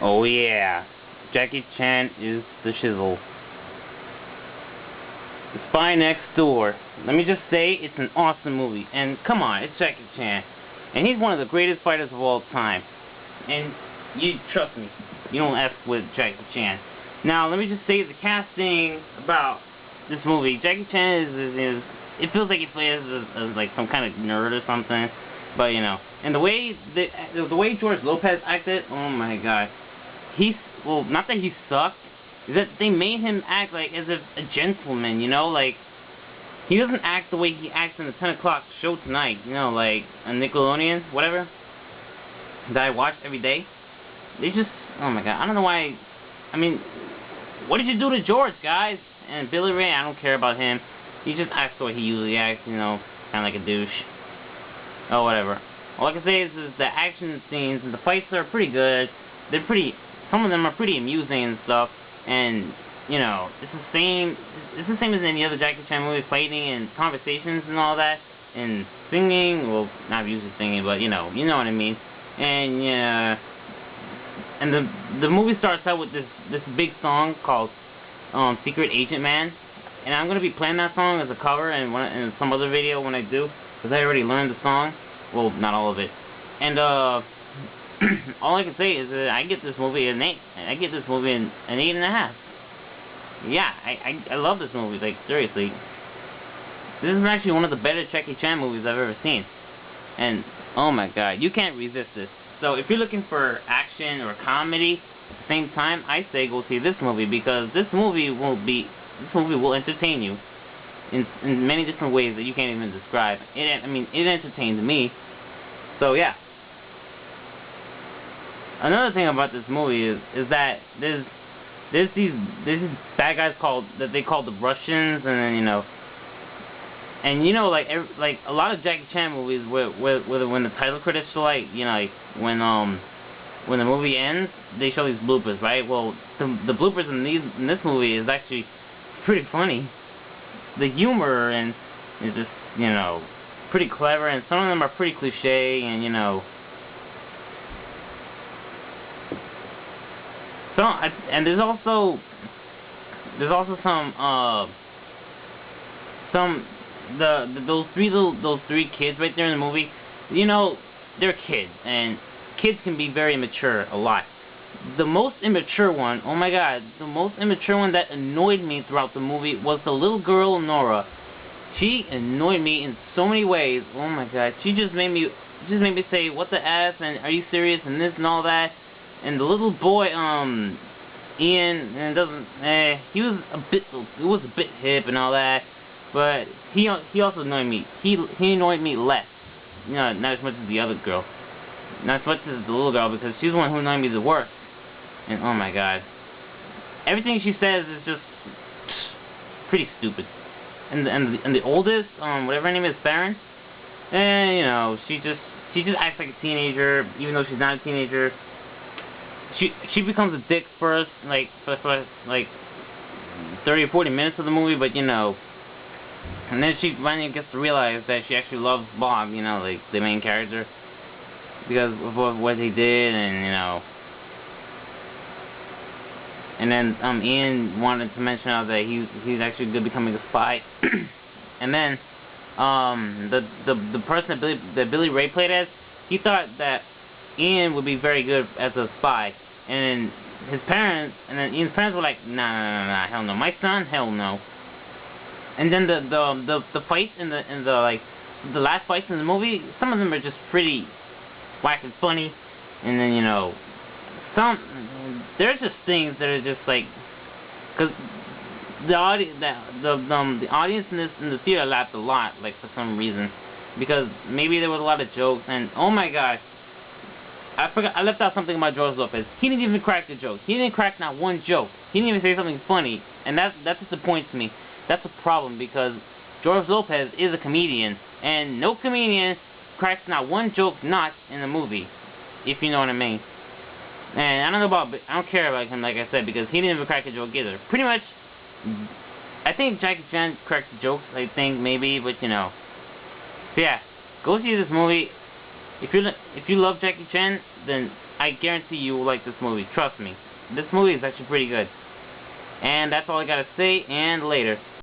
Oh yeah, Jackie Chan is the shizzle. The Spy Next Door. Let me just say, it's an awesome movie. And come on, it's Jackie Chan. And he's one of the greatest fighters of all time. And you trust me, you don't F with Jackie Chan. Now, let me just say the casting about this movie. Jackie Chan is it feels like he plays as like some kind of nerd or something. But, you know, and the way George Lopez acted, oh my god. Well, not that he sucked, is that they made him act like as if a gentleman, you know, like, he doesn't act the way he acts in the 10 o'clock show tonight, you know, like, a Nickelodeon, whatever, that I watch every day. They just, oh my god, I don't know why, I mean, what did you do to George, guys? And Billy Ray, I don't care about him, he just acts the way he usually acts, you know, kind of like a douche. Oh, whatever. All I can say is the action scenes and the fights are pretty good. They're pretty, some of them are pretty amusing and stuff. And, you know, it's the same as any other Jackie Chan movie, fighting and conversations and all that. And singing, well, not usually singing, but, you know what I mean. And, yeah, and the movie starts out with this big song called Secret Agent Man. And I'm going to be playing that song as a cover in some other video when I do. Because I already learned the song. Well, not all of it. And, all I can say is that I get this movie an 8. I get this movie an 8.5. Yeah, I love this movie. Like, seriously. This is actually one of the better Jackie Chan movies I've ever seen. And, oh my god, you can't resist this. So, if you're looking for action or comedy at the same time, I say go see this movie. Because this movie will entertain you. In many different ways that you can't even describe. It entertained me. So yeah. Another thing about this movie is that there's these bad guys that they call the Russians, and then, you know, like a lot of Jackie Chan movies where when the title credits show, like, you know, like when the movie ends, they show these bloopers, right? Well, the bloopers in this movie is actually pretty funny. The humor and is just, you know, pretty clever, and some of them are pretty cliche, and, you know, so and there's also those three kids right there in the movie. You know, they're kids, and kids can be very immature a lot. The most immature one, oh my god, the most immature one that annoyed me throughout the movie was the little girl, Nora. She annoyed me in so many ways. Oh my god, she just made me say, what the F, and are you serious, and this and all that. And the little boy, Ian, and he was a bit hip and all that, but he also annoyed me. He annoyed me less. You know, not as much as the other girl. Not as much as the little girl, because she's the one who annoyed me the worst. And oh my god, everything she says is just pretty stupid. And the oldest, whatever her name is, Farron, and, you know, she just acts like a teenager, even though she's not a teenager. She becomes a dick first, like for like 30 or 40 minutes of the movie, but, you know, and then she finally gets to realize that she actually loves Bob, you know, like the main character, because of what they did, and, you know. And then Ian wanted to mention out that he's actually good becoming a spy. And then the person that Billy Ray played as, he thought that Ian would be very good as a spy. And then Ian's parents were like, nah, hell no. My son, hell no. And then the fights in the like the last fights in the movie, some of them are just pretty whack and funny. And then, you know, there's just things that are just like, because the audience in the theater laughed a lot, like, for some reason, because maybe there was a lot of jokes, and oh my god, I left out something about George Lopez. He didn't even crack the joke. He didn't crack not one joke. He didn't even say something funny, and that disappoints me. That's a problem, because George Lopez is a comedian, and no comedian cracks not one joke not in the movie, if you know what I mean. And I don't care about him, like I said, because he didn't even crack a joke either. Pretty much, I think Jackie Chan cracks the jokes, I think, maybe, but, you know. So yeah, go see this movie. If you love Jackie Chan, then I guarantee you will like this movie. Trust me. This movie is actually pretty good. And that's all I gotta say, and later.